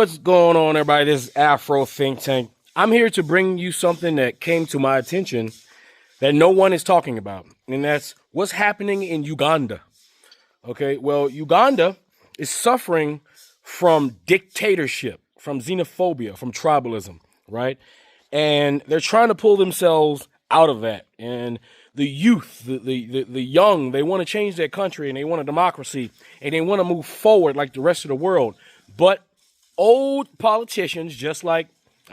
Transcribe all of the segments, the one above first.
What's going on, everybody? This is Afro Think Tank. I'm here to bring you something that came to my attention that no one is talking about, and that's what's happening in Uganda. Okay, well, Uganda is suffering from dictatorship, from xenophobia, from tribalism, right? And they're trying to pull themselves out of that. And the youth, the young, they want to change their country, and they want a democracy, and they want to move forward like the rest of the world. But old politicians, just like,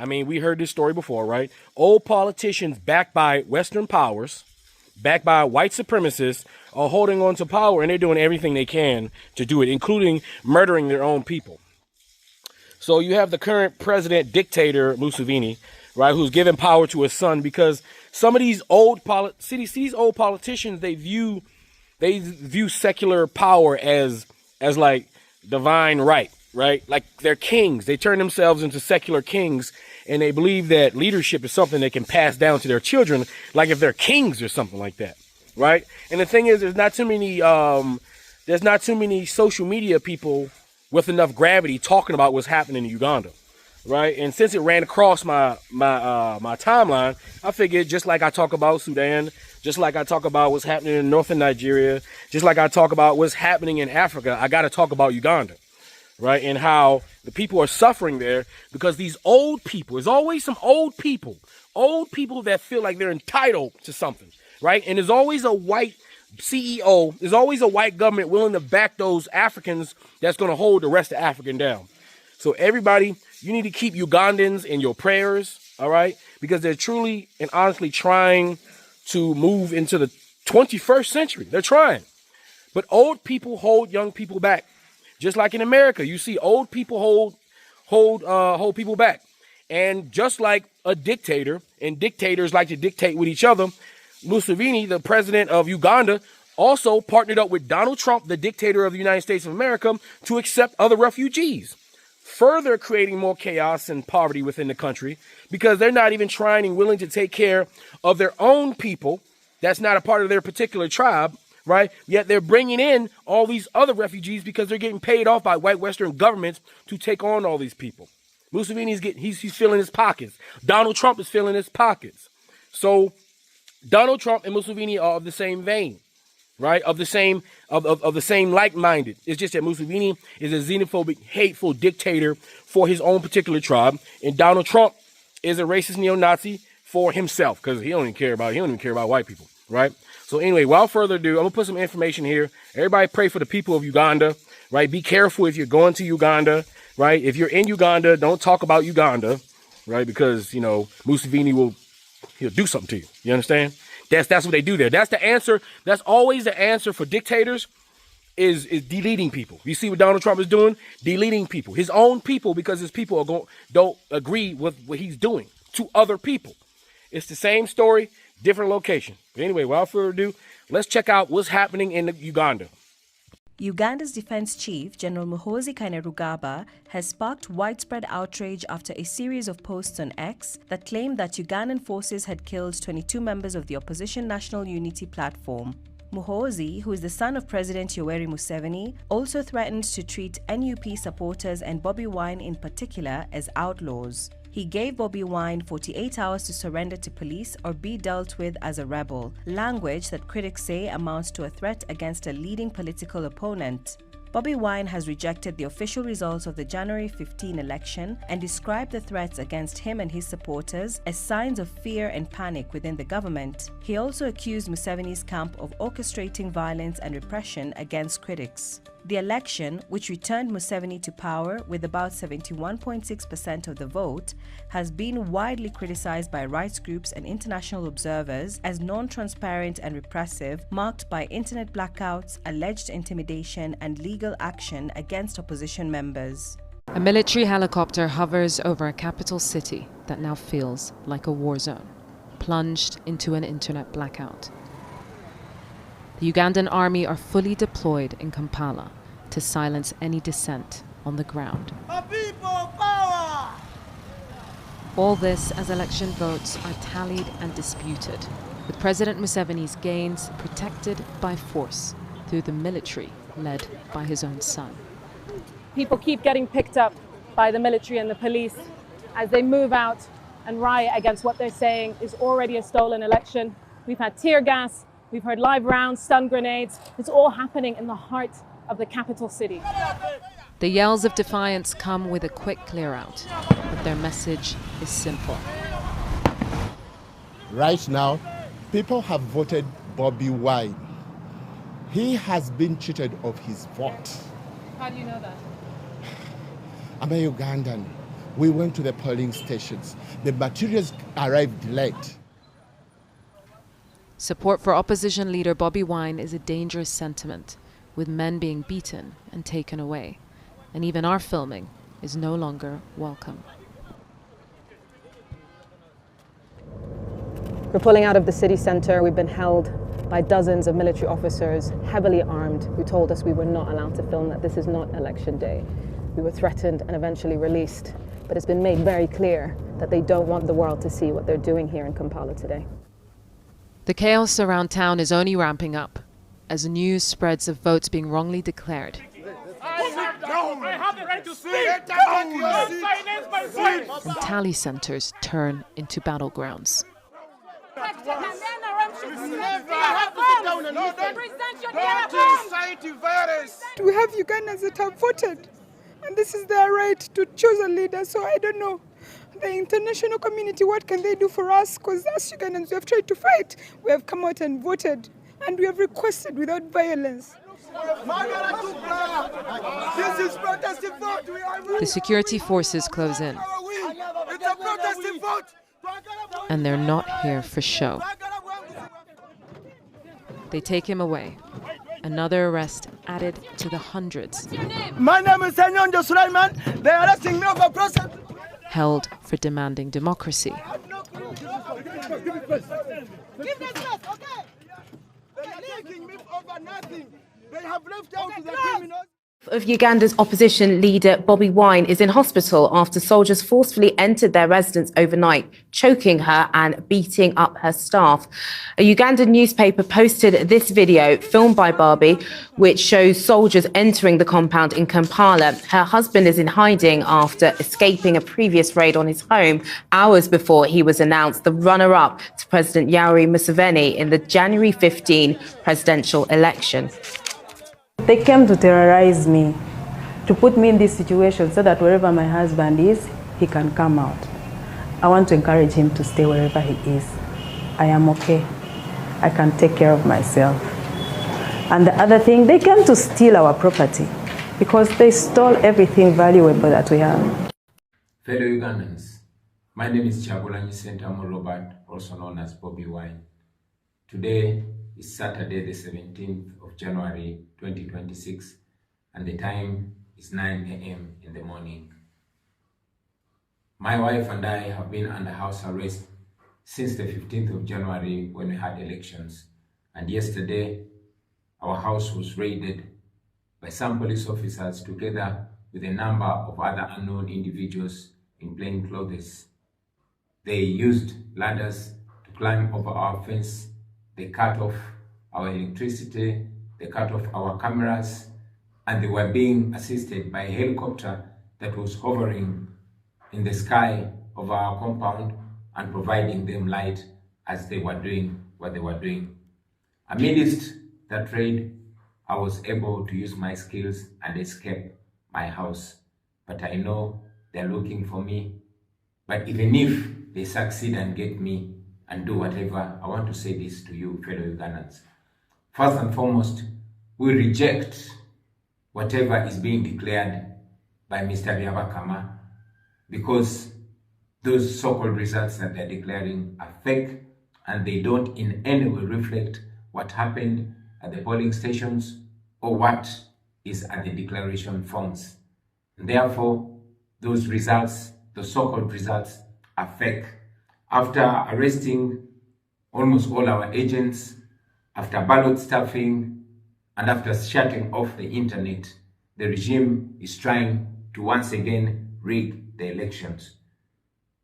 we heard this story before, right? Old politicians backed by Western powers, backed by white supremacists, are holding on to power, and they're doing everything they can to do it, including murdering their own people. So you have the current president dictator, Museveni, right, who's given power to his son, because some of these old politicians, they view secular power as like divine right? Like they're kings. They turn themselves into secular kings, and they believe that leadership is something they can pass down to their children, like if they're kings or something like that, right? And the thing is, there's not too many social media people with enough gravity talking about what's happening in Uganda, right? And since it ran across my timeline, I figured, just like I talk about Sudan, just like I talk about what's happening in northern Nigeria, just like I talk about what's happening in Africa, I got to talk about Uganda. Right, and how the people are suffering there because these old people, there's always some old people that feel like they're entitled to something, right? And there's always a white CEO, there's always a white government willing to back those Africans that's going to hold the rest of Africa down. So everybody, you need to keep Ugandans in your prayers, all right? Because they're truly and honestly trying to move into the 21st century. They're trying. But old people hold young people back. Just like in America, you see old people hold people back. And just like a dictator, and dictators like to dictate with each other, Museveni, the president of Uganda, also partnered up with Donald Trump, the dictator of the United States of America, to accept other refugees, further creating more chaos and poverty within the country because they're not even trying and willing to take care of their own people that's not a part of their particular tribe. Right? Yet they're bringing in all these other refugees because they're getting paid off by white Western governments to take on all these people. Museveni's he's filling his pockets. Donald Trump is filling his pockets. So Donald Trump and Museveni are of the same vein, right? Of the same like-minded. It's just that Museveni is a xenophobic, hateful dictator for his own particular tribe, and Donald Trump is a racist neo-Nazi for himself because he don't even care about white people, right? So anyway, without further ado, I'm going to put some information here. Everybody pray for the people of Uganda, right? Be careful if you're going to Uganda, right? If you're in Uganda, don't talk about Uganda, right? Because, Museveni he'll do something to you. You understand? That's what they do there. That's the answer. That's always the answer for dictators is deleting people. You see what Donald Trump is doing? Deleting people. His own people, because his people don't agree with what he's doing to other people. It's the same story, different location. But anyway, without further ado, let's check out what's happening in Uganda. Uganda's defense chief, General Muhoozi Kainerugaba, has sparked widespread outrage after a series of posts on X that claimed that Ugandan forces had killed 22 members of the opposition National Unity Platform. Muhoozi, who is the son of President Yoweri Museveni, also threatened to treat NUP supporters and Bobi Wine in particular as outlaws. He gave Bobi Wine 48 hours to surrender to police or be dealt with as a rebel, language that critics say amounts to a threat against a leading political opponent. Bobi Wine has rejected the official results of the January 15 election and described the threats against him and his supporters as signs of fear and panic within the government. He also accused Museveni's camp of orchestrating violence and repression against critics. The election, which returned Museveni to power with about 71.6% of the vote, has been widely criticized by rights groups and international observers as non-transparent and repressive, marked by internet blackouts, alleged intimidation, and legal action against opposition members. A military helicopter hovers over a capital city that now feels like a war zone, plunged into an internet blackout. The Ugandan army are fully deployed in Kampala to silence any dissent on the ground. All this as election votes are tallied and disputed, with President Museveni's gains protected by force through the military led by his own son. People keep getting picked up by the military and the police as they move out and riot against what they're saying is already a stolen election. We've had tear gas, we've heard live rounds, stun grenades. It's all happening in the heart of the capital city. The yells of defiance come with a quick clear out, but their message is simple. Right now, people have voted Bobi Wine. He has been cheated of his vote. How do you know that? I'm a Ugandan. We went to the polling stations. The materials arrived late. Support for opposition leader Bobi Wine is a dangerous sentiment, with men being beaten and taken away. And even our filming is no longer welcome. We're pulling out of the city centre. We've been held by dozens of military officers, heavily armed, who told us we were not allowed to film, that this is not election day. We were threatened and eventually released, but it's been made very clear that they don't want the world to see what they're doing here in Kampala today. The chaos around town is only ramping up as news spreads of votes being wrongly declared. I have the right to speak. And tally centers turn into battlegrounds. We have Ugandans that have voted, and this is their right to choose a leader. So I don't know, the international community, what can they do for us? Because us Ugandans, we have tried to fight. We have come out and voted, and we have requested without violence. This is protesting vote. The security forces close in, It's a protesting vote. and they're not here for show. They take him away. Another arrest added to the hundreds My name is Senyondo Sulaiman. They are arresting me over process. held for demanding democracy. Give them space, okay? They're taking me over nothing. They have left out to the criminals. Of Uganda's opposition leader Bobi Wine is in hospital after soldiers forcefully entered their residence overnight, choking her and beating up her staff. A Ugandan newspaper posted this video filmed by Bobi, which shows soldiers entering the compound in Kampala. Her husband is in hiding after escaping a previous raid on his home hours before he was announced the runner-up to President Yoweri Museveni in the January 15 presidential election. They came to terrorize me, to put me in this situation so that wherever my husband is, he can come out. I want to encourage him to stay wherever he is. I am okay. I can take care of myself. And the other thing, they came to steal our property because they stole everything valuable that we have. Fellow Ugandans, my name is Chagulanyi Sentamu Robert, also known as Bobi Wine. Today is Saturday, the 17th of January 2026, and the time is 9 a.m. in the morning. My wife and I have been under house arrest since the 15th of January when we had elections, and yesterday our house was raided by some police officers together with a number of other unknown individuals in plain clothes. They used ladders to climb over our fence. They cut off our electricity, they cut off our cameras, and they were being assisted by a helicopter that was hovering in the sky of our compound and providing them light as they were doing what they were doing. Amidst that raid, I was able to use my skills and escape my house. But I know they're looking for me. But even if they succeed and get me and do whatever, I want to say this to you, fellow Ugandans. First and foremost, we reject whatever is being declared by Mr. Byabakama, because those so-called results that they're declaring are fake and they don't in any way reflect what happened at the polling stations or what is at the declaration forms. And therefore, those results, the so-called results, are fake. After arresting almost all our agents, after ballot stuffing, and after shutting off the internet, the regime is trying to once again rig the elections.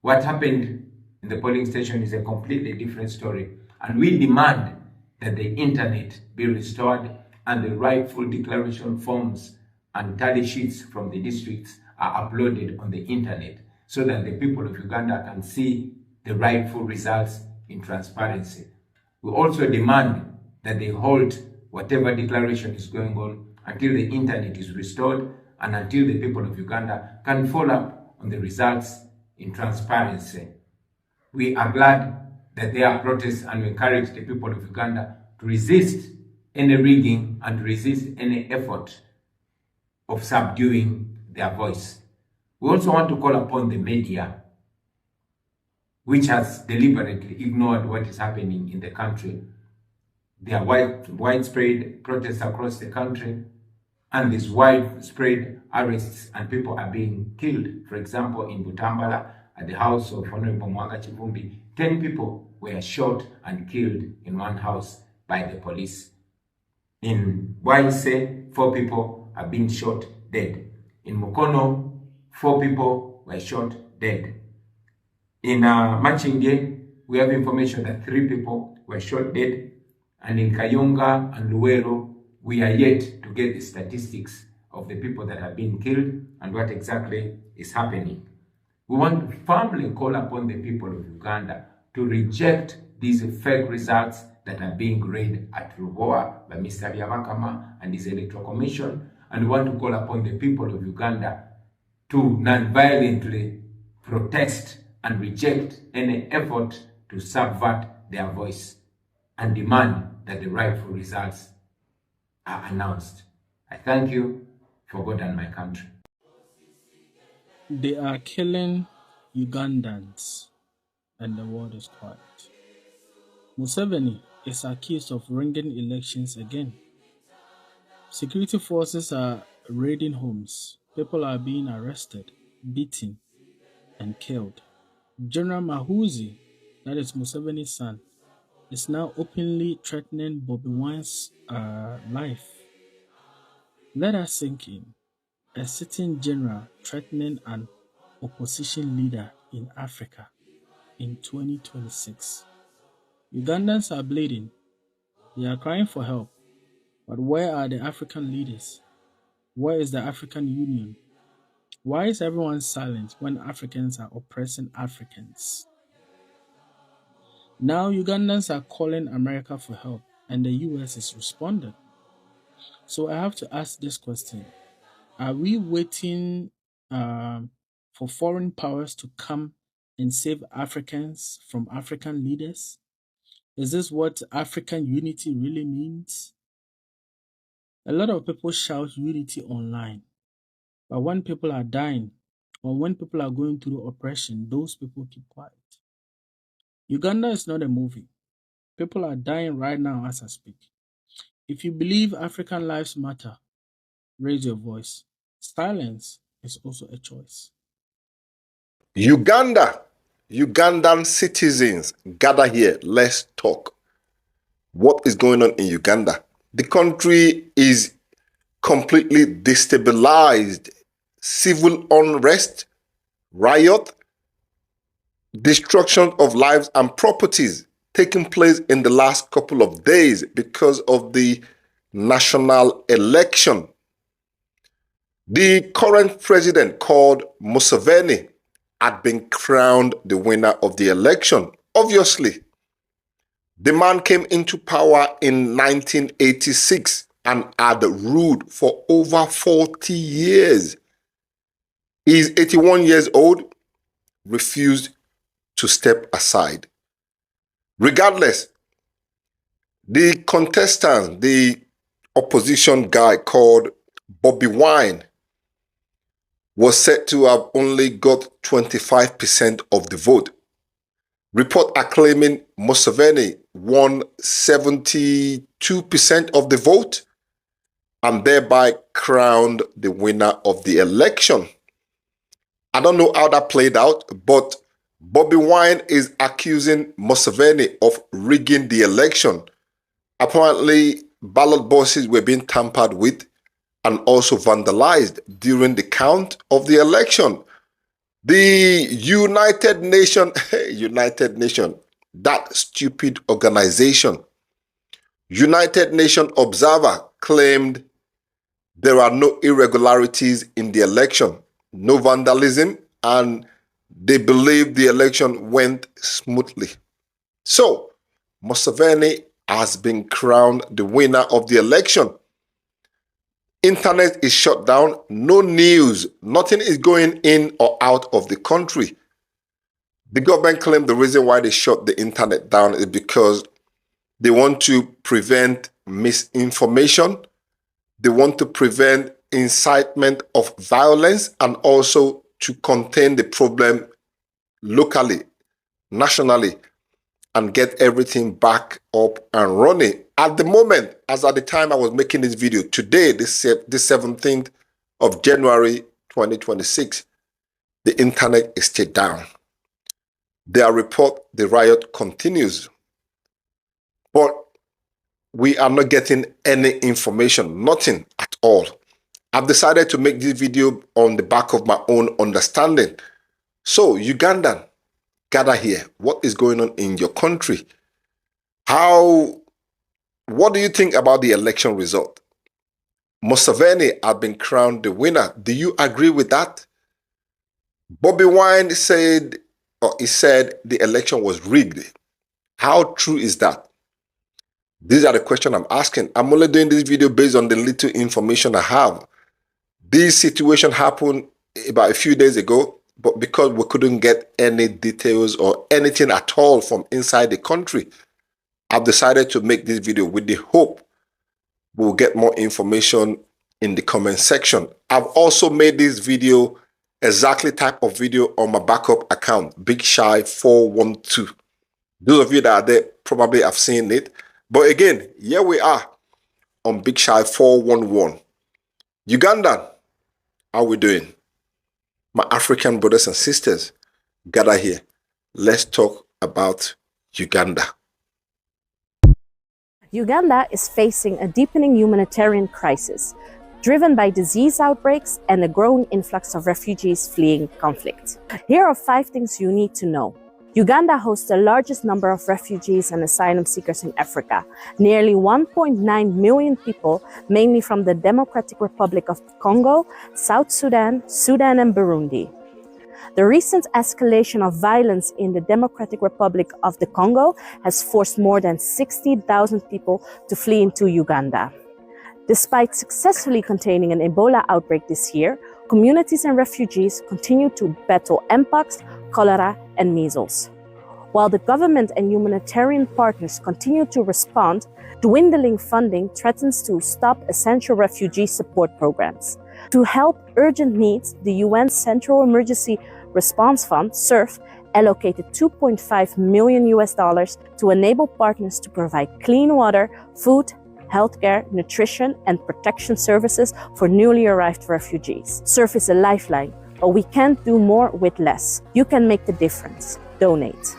What happened in the polling station is a completely different story, and we demand that the internet be restored and the rightful declaration forms and tally sheets from the districts are uploaded on the internet so that the people of Uganda can see the rightful results in transparency. We also demand that they halt whatever declaration is going on until the internet is restored and until the people of Uganda can follow up on the results in transparency. We are glad that there are protests, and we encourage the people of Uganda to resist any rigging and resist any effort of subduing their voice. We also want to call upon the media, which has deliberately ignored what is happening in the country. There are widespread protests across the country, and these widespread arrests and people are being killed. For example, in Butambala, at the house of Honorable Mwanga Chivumbi, 10 people were shot and killed in one house by the police. In Waise, 4 people have been shot dead. In Mukono, 4 people were shot dead. In Machinge, we have information that 3 people were shot dead. And in Kayonga and Luwero, we are yet to get the statistics of the people that have been killed and what exactly is happening. We want to firmly call upon the people of Uganda to reject these fake results that are being read at Ruboa by Mr. Byabakama and his Electoral Commission. And we want to call upon the people of Uganda to non-violently protest and reject any effort to subvert their voice and demand that the rightful results are announced. I thank you for God and my country. They are killing Ugandans, and the world is quiet. Museveni is accused of rigging elections again. Security forces are raiding homes. People are being arrested, beaten, and killed. General Mahuzi, that is Museveni's son, is now openly threatening Bobi Wine's life. Let us sink in. A sitting general threatening an opposition leader in Africa in 2026. Ugandans are bleeding. They are crying for help. But where are the African leaders? Where is the African Union? Why is everyone silent when Africans are oppressing Africans? Now Ugandans are calling America for help, and the US is responding. So I have to ask this question. Are we waiting for foreign powers to come and save Africans from African leaders? Is this what African unity really means? A lot of people shout unity online, but when people are dying or when people are going through oppression, those people keep quiet. Uganda is not a movie. People are dying right now as I speak. If you believe African lives matter, raise your voice. Silence is also a choice. Ugandan citizens, gather here. Let's talk. What is going on in Uganda? The country is completely destabilized. Civil unrest, riot, destruction of lives and properties taking place in the last couple of days because of the national election. The current president, called Museveni, had been crowned the winner of the election. Obviously, the man came into power in 1986 and had ruled for over 40 years. He is 81 years old, refused to step aside. Regardless, the contestant, the opposition guy called Bobi Wine, was said to have only got 25% of the vote. Reports are claiming Museveni won 72% of the vote and thereby crowned the winner of the election. I don't know how that played out, but Bobi Wine is accusing Museveni of rigging the election. Apparently, ballot boxes were being tampered with and also vandalized during the count of the election. The United Nations, that stupid organization, United Nations Observer claimed there are no irregularities in the election. no vandalism, and they believe the election went smoothly. So, Museveni has been crowned the winner of the election. Internet is shut down, no news, nothing is going in or out of the country. The government claimed the reason why they shut the internet down is because they want to prevent misinformation, they want to prevent incitement of violence, and also to contain the problem locally, nationally, and get everything back up and running. At the moment, as at the time I was making this video, today, the 17th of January 2026, the internet is still down. Their report, the riot continues. But we are not getting any information, nothing at all. I've decided to make this video on the back of my own understanding. So, Ugandan, gather here. What is going on in your country? What do you think about the election result? Museveni has been crowned the winner. Do you agree with that? Bobi Wine said the election was rigged. How true is that? These are the questions I'm asking. I'm only doing this video based on the little information I have. This situation happened about a few days ago, but because we couldn't get any details or anything at all from inside the country, I've decided to make this video with the hope we'll get more information in the comment section. I've also made this video, exactly type of video, on my backup account, Big Shy 412. Those of you that are there probably have seen it. But again, here we are on Big Shy 411. Ugandan, how we doing? My African brothers and sisters, gather here. Let's talk about Uganda. Uganda is facing a deepening humanitarian crisis, driven by disease outbreaks and a growing influx of refugees fleeing conflict. Here are 5 things you need to know. Uganda hosts the largest number of refugees and asylum seekers in Africa, nearly 1.9 million people, mainly from the Democratic Republic of Congo, South Sudan, Sudan, and Burundi. The recent escalation of violence in the Democratic Republic of the Congo has forced more than 60,000 people to flee into Uganda. Despite successfully containing an Ebola outbreak this year, communities and refugees continue to battle mpox, cholera, and measles. While the government and humanitarian partners continue to respond, dwindling funding threatens to stop essential refugee support programs. To help urgent needs, the UN Central Emergency Response Fund, CERF, allocated $2.5 million to enable partners to provide clean water, food, healthcare, nutrition, and protection services for newly arrived refugees. CERF is a lifeline, but we can't do more with less. You can make the difference. Donate.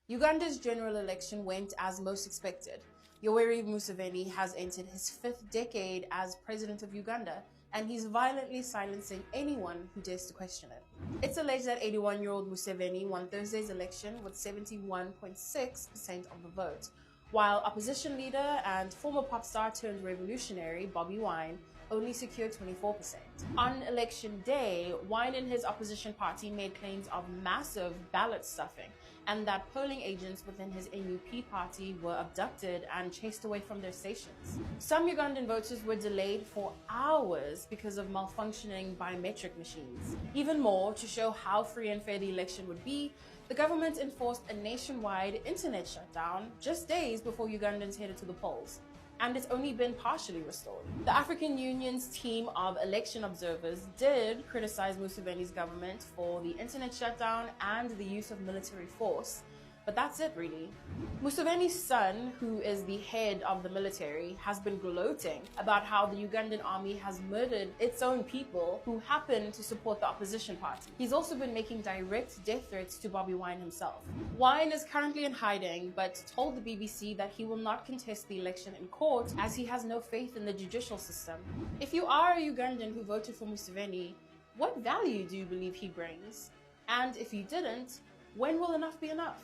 Uganda's general election went as most expected. Yoweri Museveni has entered his 5th decade as president of Uganda, and he's violently silencing anyone who dares to question it. It's alleged that 81-year-old Museveni won Thursday's election with 71.6% of the vote, while opposition leader and former pop star turned revolutionary Bobi Wine only secured 24%. On election day, Wine and his opposition party made claims of massive ballot stuffing and that polling agents within his NUP party were abducted and chased away from their stations. Some Ugandan voters were delayed for hours because of malfunctioning biometric machines. Even more, to show how free and fair the election would be, the government enforced a nationwide internet shutdown just days before Ugandans headed to the polls, and it's only been partially restored. The African Union's team of election observers did criticize Museveni's government for the internet shutdown and the use of military force, but that's it really. Museveni's son, who is the head of the military, has been gloating about how the Ugandan army has murdered its own people who happen to support the opposition party. He's also been making direct death threats to Bobi Wine himself. Wine is currently in hiding, but told the BBC that he will not contest the election in court as he has no faith in the judicial system. If you are a Ugandan who voted for Museveni, what value do you believe he brings? And if you didn't, When will enough be enough?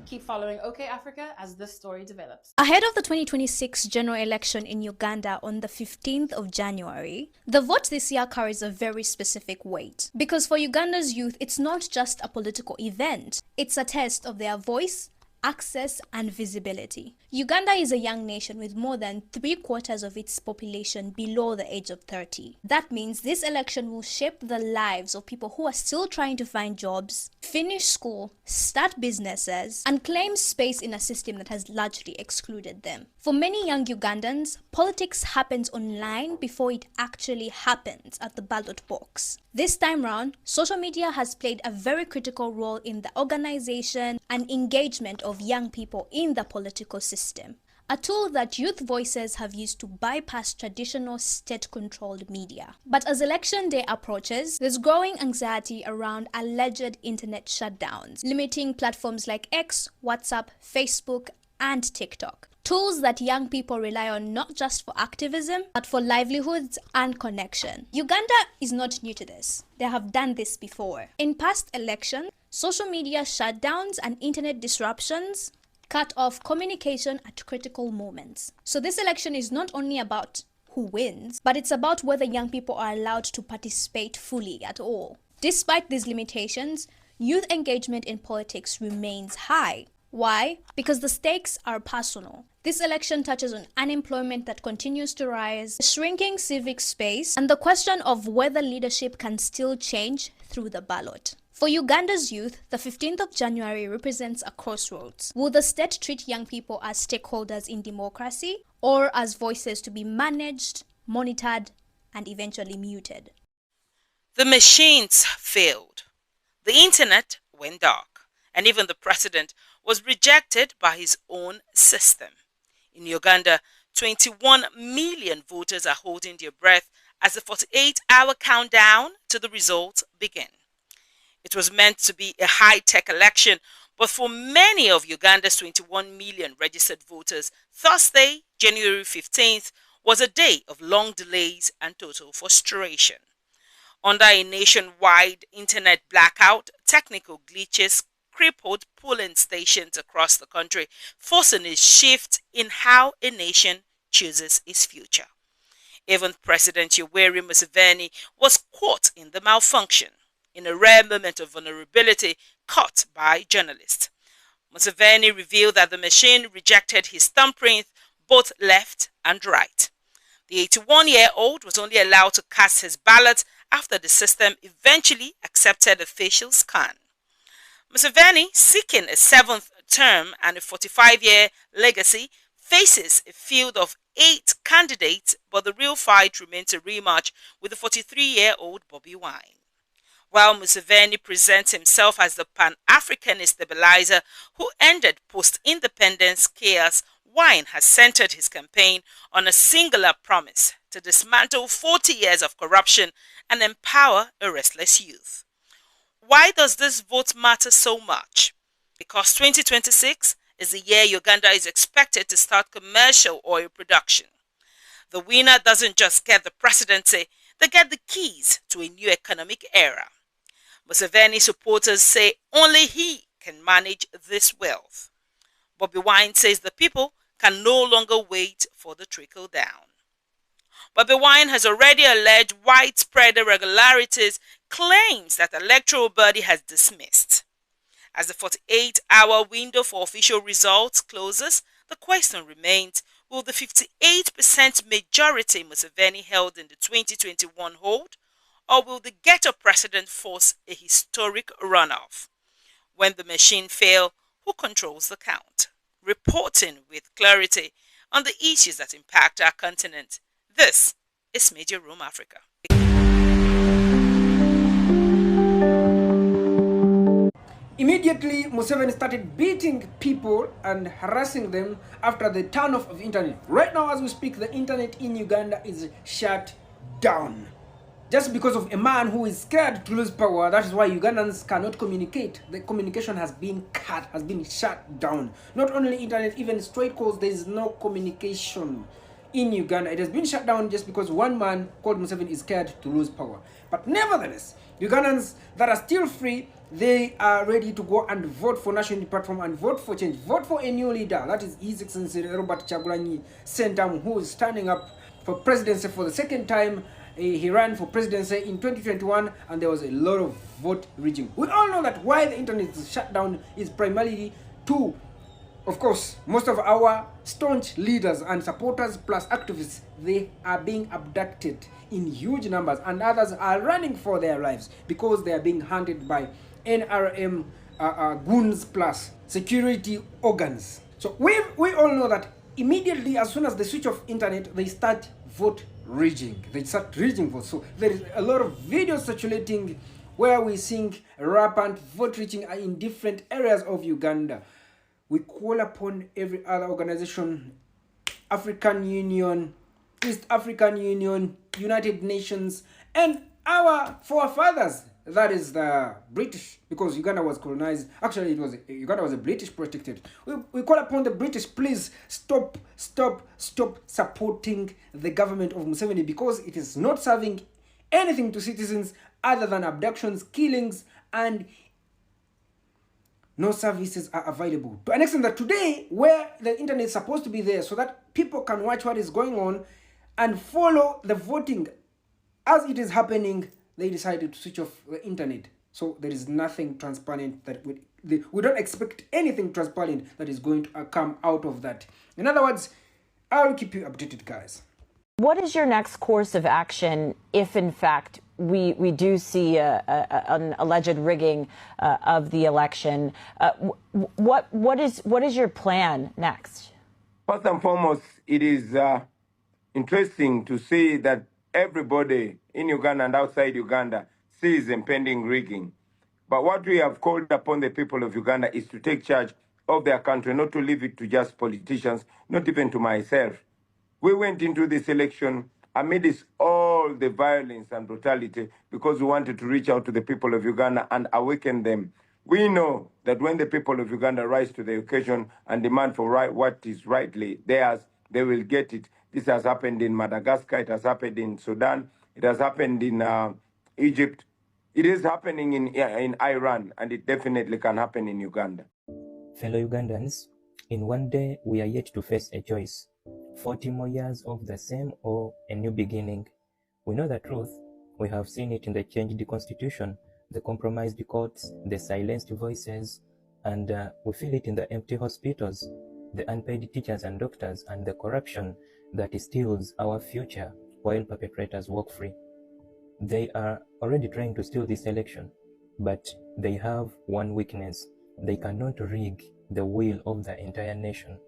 Keep following OK Africa as this story develops. Ahead of the 2026 general election in Uganda on the 15th of January, the vote this year carries a very specific weight. Because for Uganda's youth, it's not just a political event, it's a test of their voice, access and visibility. Uganda is a young nation with more than 3/4 of its population below the age of 30. That means this election will shape the lives of people who are still trying to find jobs, finish school, start businesses, and claim space in a system that has largely excluded them. For many young Ugandans, politics happens online before it actually happens at the ballot box. This time round, social media has played a very critical role in the organization and engagement of young people in the political system, a tool that youth voices have used to bypass traditional state-controlled media. But as election day approaches, there's growing anxiety around alleged internet shutdowns, limiting platforms like X, WhatsApp, Facebook, and TikTok. Tools that young people rely on not just for activism, but for livelihoods and connection. Uganda is not new to this. They have done this before. In past elections, social media shutdowns and internet disruptions cut off communication at critical moments. So this election is not only about who wins, but it's about whether young people are allowed to participate fully at all. Despite these limitations, youth engagement in politics remains high. Why? Because the stakes are personal. This election touches on unemployment that continues to rise, shrinking civic space, and the question of whether leadership can still change through the ballot. For Uganda's youth, the 15th of January represents a crossroads. Will the state treat young people as stakeholders in democracy, or as voices to be managed, monitored, and eventually muted? The machines failed. The internet went dark, and even the president was rejected by his own system. In Uganda, 21 million voters are holding their breath as the 48-hour countdown to the results begin. It was meant to be a high-tech election, but for many of Uganda's 21 million registered voters, Thursday, January 15th, was a day of long delays and total frustration. Under a nationwide internet blackout, technical glitches crippled polling stations across the country, forcing a shift in how a nation chooses its future. Even President Yoweri Museveni was caught in the malfunction, in a rare moment of vulnerability caught by journalists. Museveni revealed that the machine rejected his thumbprint both left and right. The 81-year-old was only allowed to cast his ballot after the system eventually accepted a facial scan. Museveni, seeking a 7th term and a 45-year legacy, faces a field of 8 candidates, but the real fight remains a rematch with the 43-year-old Bobi Wine. While Museveni presents himself as the Pan-Africanist stabilizer who ended post-independence chaos, Wine has centered his campaign on a singular promise to dismantle 40 years of corruption and empower a restless youth. Why does this vote matter so much? Because 2026 is the year Uganda is expected to start commercial oil production. The winner doesn't just get the presidency, they get the keys to a new economic era. Museveni supporters say only he can manage this wealth. Bobi Wine says the people can no longer wait for the trickle down. Bobi Wine has already alleged widespread irregularities, claims that the electoral body has dismissed. As the 48-hour window for official results closes, the question remains, will the 58% majority Museveni held in the 2021 hold, or will the ghetto president force a historic runoff? When the machine fails, who controls the count? Reporting with clarity on the issues that impact our continent. This is Media Room Africa. Immediately, Museveni started beating people and harassing them after the turn-off of internet. Right now, as we speak, the internet in Uganda is shut down. Just because of a man who is scared to lose power, that is why Ugandans cannot communicate. The communication has been cut, has been shut down. Not only internet, even straight calls, there is no communication in Uganda. It has been shut down just because one man called Museveni is scared to lose power. But nevertheless, Ugandans that are still free, they are ready to go and vote for National Platform and vote for change. Vote for a new leader. That is His Excellency Robert Kyagulanyi Ssentamu, who is standing up for presidency for the second time. He ran for presidency in 2021 and there was a lot of vote rigging. We all know that why the internet is shut down is primarily to, of course, most of our staunch leaders and supporters plus activists, they are being abducted in huge numbers and others are running for their lives because they are being hunted by NRM goons plus security organs. So we all know that immediately as soon as they switch off internet, they start vote rigging. They start rigging votes. So there is a lot of videos circulating where we seeing rampant vote rigging in different areas of Uganda. We call upon every other organization, African Union, East African Union, United Nations, and our forefathers, that is the British, because Uganda was colonized. Actually, Uganda was a British protectorate. We call upon the British, please stop supporting the government of Museveni because it is not serving anything to citizens other than abductions, killings, and no services are available. To an extent that today, where the internet is supposed to be there so that people can watch what is going on and follow the voting as it is happening, they decided to switch off the internet. So there is nothing transparent that we don't expect anything transparent that is going to come out of that. In other words, I'll keep you updated, guys. What is your next course of action if, in fact, we do see an alleged rigging of the election? What is your plan next? First and foremost, it is interesting to see that everybody in Uganda and outside Uganda sees impending rigging. But what we have called upon the people of Uganda is to take charge of their country, not to leave it to just politicians, not even to myself. We went into this election amidst all the violence and brutality because we wanted to reach out to the people of Uganda and awaken them. We know that when the people of Uganda rise to the occasion and demand for what is rightly theirs, they will get it. This has happened in Madagascar, it has happened in Sudan, it has happened in Egypt, it is happening in Iran, and it definitely can happen in Uganda. Fellow Ugandans, in one day we are yet to face a choice. 40 more years of the same or a new beginning. We know the truth. We have seen it in the changed constitution, the compromised courts, the silenced voices, and we feel it in the empty hospitals, the unpaid teachers and doctors, and the corruption that steals our future while perpetrators walk free. They are already trying to steal this election, but they have one weakness. They cannot rig the will of the entire nation.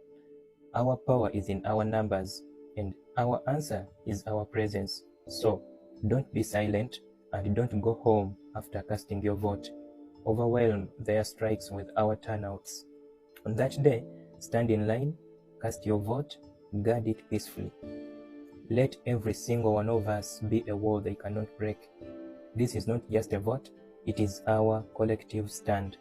Our power is in our numbers, and our answer is our presence. So don't be silent and don't go home after casting your vote. Overwhelm their strikes with our turnouts. On that day, stand in line, cast your vote, guard it peacefully. Let every single one of us be a wall they cannot break. This is not just a vote, it is our collective stand.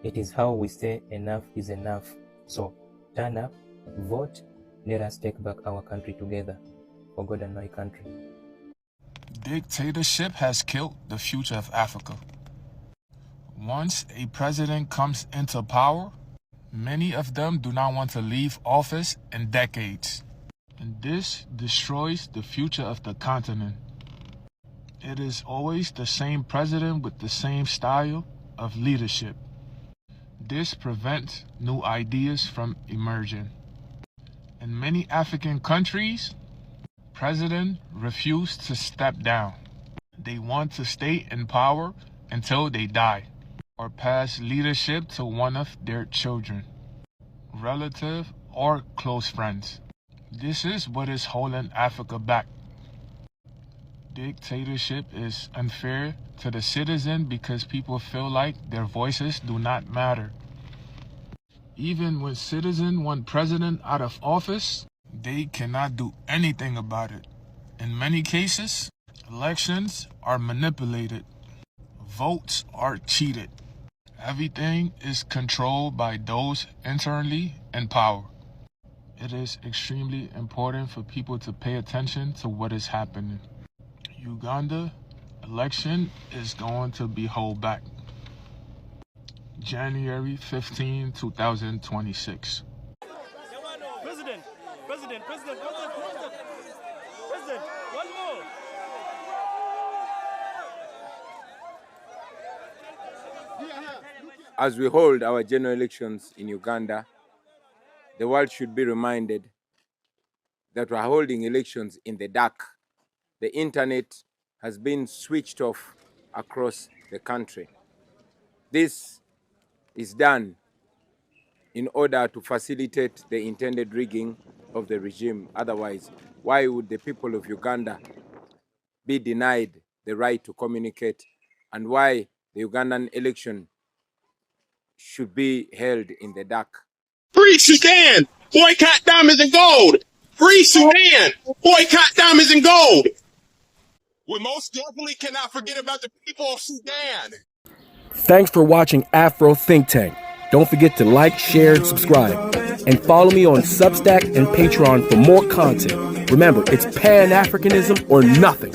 It is how we say enough is enough. So turn up, vote, let us take back our country together, for God and my country. Dictatorship has killed the future of Africa. Once a president comes into power, many of them do not want to leave office in decades. And this destroys the future of the continent. It is always the same president with the same style of leadership. This prevents new ideas from emerging. In many African countries, presidents refuse to step down. They want to stay in power until they die, or pass leadership to one of their children, relative, or close friends. This is what is holding Africa back. Dictatorship is unfair to the citizen because people feel like their voices do not matter. Even when citizens want president out of office, they cannot do anything about it. In many cases, elections are manipulated. Votes are cheated. Everything is controlled by those internally in power. It is extremely important for people to pay attention to what is happening. Uganda, a Election is going to be held back. January 15, 2026. President, one more. As we hold our general elections in Uganda, the world should be reminded that we're holding elections in the dark. The internet has been switched off across the country. This is done in order to facilitate the intended rigging of the regime. Otherwise, why would the people of Uganda be denied the right to communicate, and why the Ugandan election should be held in the dark? Free Sudan! Boycott diamonds and gold! Free Sudan! Boycott diamonds and gold! We most definitely cannot forget about the people of Sudan. Thanks for watching Afro Think Tank. Don't forget to like, share, and subscribe. And follow me on Substack and Patreon for more content. Remember, it's Pan-Africanism or nothing.